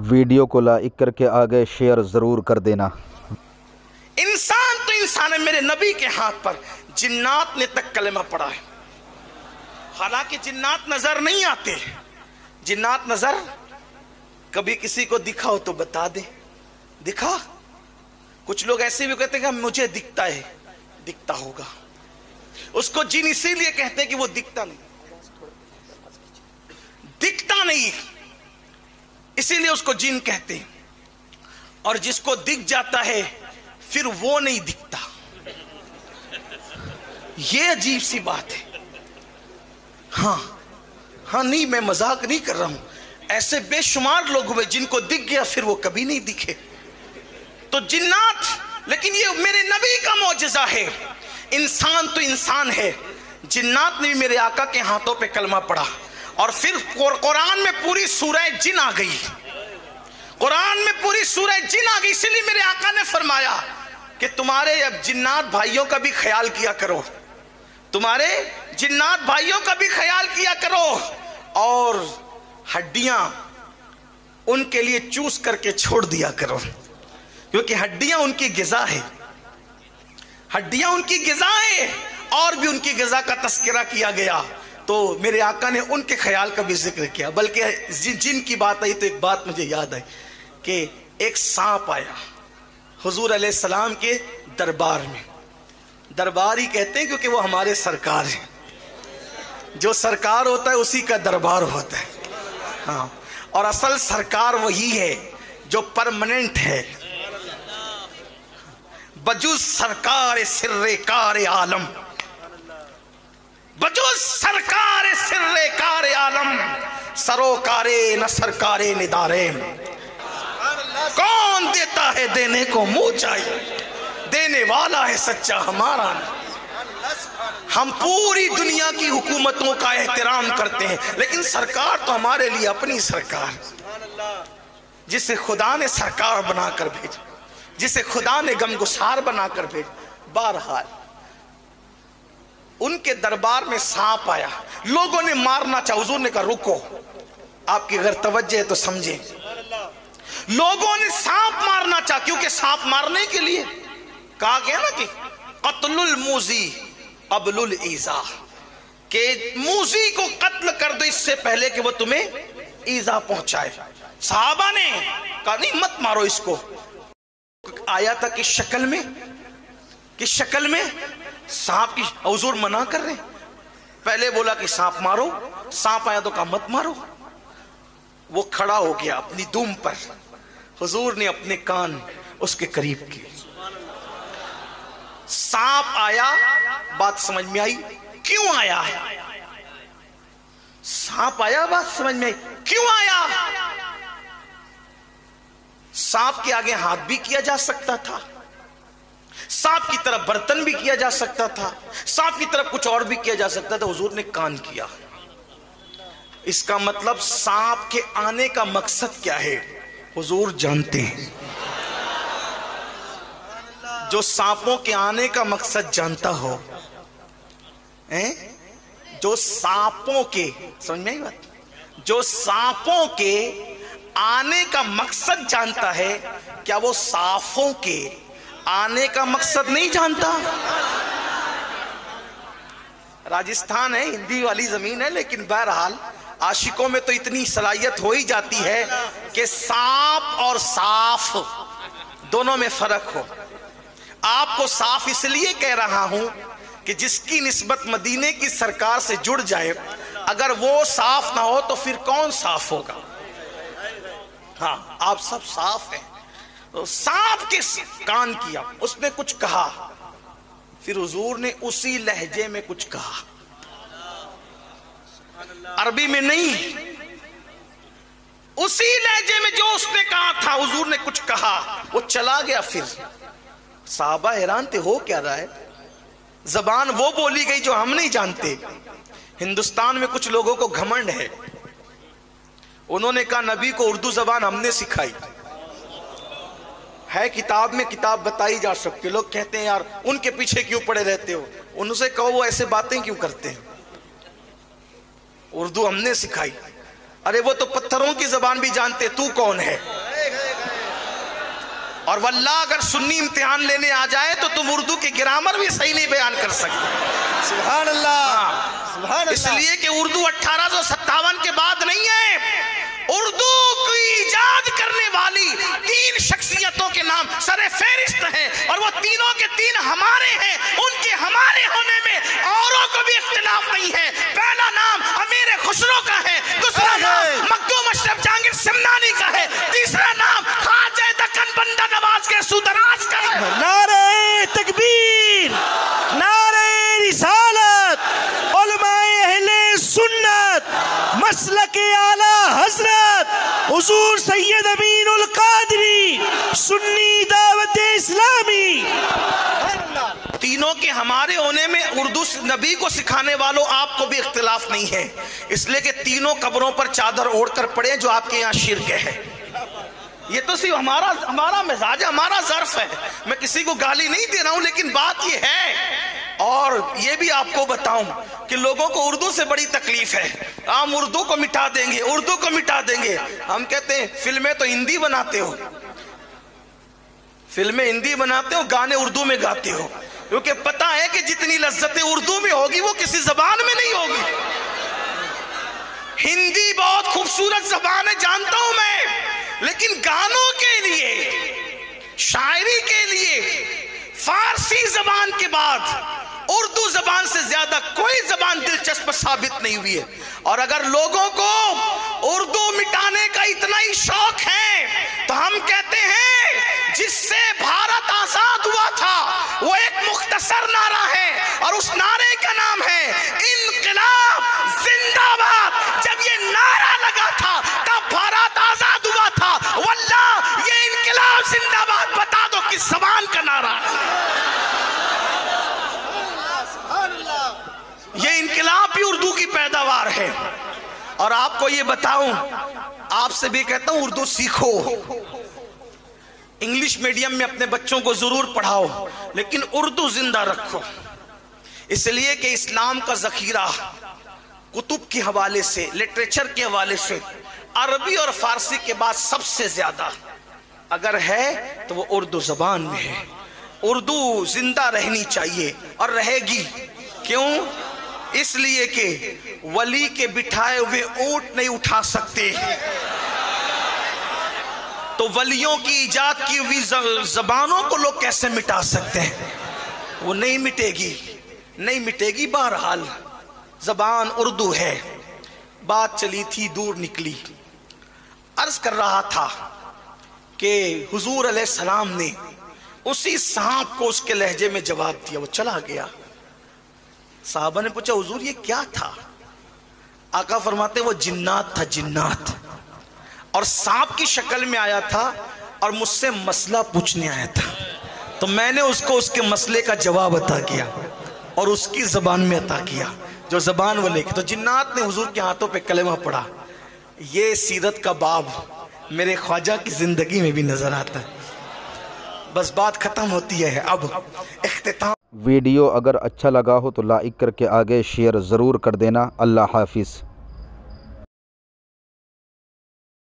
Video को like करके आगे शेयर ज़रूर कर देना। इंसान तो इंसान है। मेरे नबी के हाथ पर जिन्नात ने तक कलमा पढ़ा है। हालांकि जिन्नात नजर नहीं आते। जिन्नात नजर कभी किसी को दिखा हो तो बता दे, दिखा। कुछ लोग ऐसे भी कहते हैं कि मुझे दिखता है, दिखता होगा। उसको जिन इसीलिए कहते हैं कि वो दिखता नहीं, दिखता नहीं, इसीलिए उसको जिन कहते हैं। और जिसको दिख जाता है फिर वो नहीं दिखता। ये अजीब सी बात है। हाँ, नहीं, मैं मजाक नहीं कर रहा हूं। ऐसे बेशुमार लोग हुए जिनको दिख गया फिर वो कभी नहीं दिखे। तो जिन्नात, लेकिन ये मेरे नबी का मौजज़ा है। इंसान तो इंसान है। जिन्नात ने भी मेरे आका के हाथों पे कलमा पढ़ा। और फिर कुरान में पूरी सूरह जिन आ गई। कुरान में पूरी सूरह जिन आ गई। इसलिए मेरे आका ने फरमाया कि तुम्हारे अब जिन्नात भाइयों का भी ख्याल किया करो, तुम्हारे जिन्नात भाइयों का भी ख्याल किया करो। और हड्डियां उनके लिए चूस करके छोड़ दिया करो, क्योंकि हड्डियां उनकी गिज़ा है। हड्डियां उनकी गिज़ा है। और भी उनकी गिज़ा का तस्करा किया गया तो मेरे आका ने उनके ख्याल का भी जिक्र किया। बल्कि जिन की बात आई तो एक बात मुझे याद आई कि एक सांप आया हुजूर अलैहिस्सलाम के दरबार में। दरबार ही कहते हैं क्योंकि वो हमारे सरकार हैं। जो सरकार होता है उसी का दरबार होता है। हाँ, और असल सरकार वही है जो परमानेंट है। बजुज सरकार सिर्रे कार आलम, बजुज सरकार सिर्रे कार आलम, सरोकारे न सरकारे निदारे। कौन देता है देने को मुंह चाहिए, देने वाला है सच्चा हमारा। हम पूरी दुनिया की हुकूमतों का एहतराम करते हैं, लेकिन सरकार तो हमारे लिए अपनी सरकार, जिसे खुदा ने सरकार बनाकर भेजा, जिसे खुदा ने गमगुसार बनाकर भेजा। बहरहाल उनके दरबार में सांप आया। लोगों ने मारना चाहा। हुजूर ने कहा रुको, आपकी अगर तवज्जो है तो समझे। लोगों ने सांप मारना चाहा, क्योंकि सांप मारने के लिए कहा गया ना कि कत्लुल मूजी अबलुल ईजा, के मूजी को कत्ल कर दो इससे पहले कि वो तुम्हें ईजा पहुंचाए। साहबा ने कहा नहीं, मत मारो इसको। आया था कि शक्ल में सांप की। हुजूर मना कर रहे। पहले बोला कि सांप मारो, सांप आया तो कहा मत मारो। वो खड़ा हो गया अपनी दुम पर। हुजूर ने अपने कान उसके करीब किए। सांप आया, बात समझ में आई क्यों आया। सांप आया, बात समझ में आई क्यों आया। सांप के आगे हाथ भी किया जा सकता था, सांप की तरफ बर्तन भी किया जा सकता था, सांप की तरफ कुछ और भी किया जा सकता था। हुजूर ने कान किया। इसका मतलब सांप के आने का मकसद क्या है हुजूर जानते हैं। जो सांपों के आने का मकसद जानता हो, जो सांपों के, समझ में आई बात, जो सांपों के आने का मकसद जानता है, क्या वो साफों के आने का मकसद नहीं जानता। राजस्थान है, हिंदी वाली जमीन है, लेकिन बहरहाल आशिकों में तो इतनी सलाहियत हो ही जाती है कि सांप और साफ दोनों में फर्क हो। आपको साफ इसलिए कह रहा हूं कि जिसकी निस्बत मदीने की सरकार से जुड़ जाए, अगर वो साफ ना हो तो फिर कौन साफ होगा। हाँ, आप सब साफ हैं। तो सांप के कान किया, उसने कुछ कहा, फिर हुजूर ने उसी लहजे में कुछ कहा, अरबी में नहीं, उसी लहजे में जो उसने कहा था। हुजूर ने कुछ कहा, वो चला गया। फिर साहबा हैरान थे, हो क्या रहा है। जबान वो बोली गई जो हम नहीं जानते। हिंदुस्तान में कुछ लोगों को घमंड है। उन्होंने कहा नबी को उर्दू जबान हमने सिखाई है, किताब में किताब बताई जा सकती। लोग कहते हैं यार उनके पीछे क्यों पड़े रहते हो। उनसे कहो वो ऐसे बातें क्यों करते हैं, उर्दू हमने सिखाई। अरे वो तो पत्थरों की जबान भी जानते, तू कौन है। और वल्लाह अगर सुन्नी इम्तिहान लेने आ जाए तो तुम उर्दू के ग्रामर भी सही नहीं बयान कर सकते। सुभान अल्लाह, सुभान अल्लाह। इसलिए कि उर्दू 1857 के बाद नहीं है। उर्दू की इजाद करने वाली 3 शख्सियतों के नाम सरे फहरिस्त हैं और वो तीनों के 3 हमारे हैं। उनके हमारे होने में औरों को भी इख्तिलाफ नहीं है। पहला नाम अमीर खुसरो का है, दूसरा नाम मखदूम अशरफ जहांगीर सिमनानी का है, तीसरा नाम ख्वाजा दक्कन बंदा नवाज के सूदराज का है। नारे तकबीर, नारे रिसालत, उलमाए अहले सुन्नत, मसलके आला हजरत हुजूर सैयद अमीनुल कादरी सुन्नी दावत इस्लामी। तीनों के हमारे होने में उर्दू नबी को सिखाने वालों आपको भी इख्तिलाफ नहीं है, इसलिए कि तीनों कब्रों पर चादर ओढ़कर पड़े जो आपके यहाँ शिर्क है। ये तो सिर्फ हमारा मिजाज है, हमारा ज़र्फ है। मैं किसी को गाली नहीं दे रहा हूं, लेकिन बात ये है। और ये भी आपको बताऊं कि लोगों को उर्दू से बड़ी तकलीफ है। हम उर्दू को मिटा देंगे, उर्दू को मिटा देंगे। हम कहते हैं फिल्में तो हिंदी बनाते हो, फिल्में हिंदी बनाते हो, गाने उर्दू में गाते हो, क्योंकि पता है कि जितनी लज्जतें उर्दू में होगी वो किसी जबान में नहीं होगी। हिंदी बहुत खूबसूरत जबान है, जानता हूं मैं, लेकिन गानों के लिए, शायरी के लिए फारसी जबान के बाद उर्दू जबान से ज्यादा कोई जबान दिलचस्प साबित नहीं हुई है। और अगर लोगों को उर्दू मिटाने का इतना ही शौक है तो हम कहते हैं जिससे भारत आजाद हुआ था वो एक मुख्तसर नारा है और उस नारे का नाम है इनकलाब जिंदाबाद। जब ये नारा लगा था तब भारत आजाद हुआ था। वल्लाह ये इनकलाब जिंदाबाद बता दो किस जबान का नारा है। ये इनकलाब भी उर्दू की पैदावार है। और आपको ये बताऊं, आपसे भी कहता हूं उर्दू सीखो, इंग्लिश मीडियम में अपने बच्चों को जरूर पढ़ाओ, लेकिन उर्दू जिंदा रखो। इसलिए कि इस्लाम का जखीरा कुतुब के हवाले से, लिटरेचर के हवाले से अरबी और फारसी के बाद सबसे ज्यादा अगर है तो वो उर्दू जबान में है। उर्दू जिंदा रहनी चाहिए और रहेगी। क्यों? इसलिए कि वली के बिठाए हुए ऊंट नहीं उठा सकते, तो वलियों की इजाद की हुई जबानों को लोग कैसे मिटा सकते हैं? वो नहीं मिटेगी, नहीं मिटेगी। बहरहाल जबान उर्दू है। बात चली थी, दूर निकली। अर्ज कर रहा था कि हुजूर अलैहिस्सलाम ने उसी सांप को उसके लहजे में जवाब दिया, वो चला गया। साहबा ने पूछा हुजूर ये क्या था? आका फरमाते वो जिन्नात था, जिन्नात, और सांप की शक्ल में आया था और मुझसे मसला पूछने आया था। तो मैंने उसको उसके मसले का जवाब अता किया और उसकी जबान में अता किया जो जबान वो लेके। तो जिन्नात ने हुजूर के हाथों पे कलेमा पढ़ा। ये सीरत का बाब मेरे ख्वाजा की जिंदगी में भी नजर आता है। बस बात खत्म होती है। अब इख्तिताम। वीडियो अगर अच्छा लगा हो तो लाइक करके आगे शेयर ज़रूर कर देना। अल्लाह हाफिज़।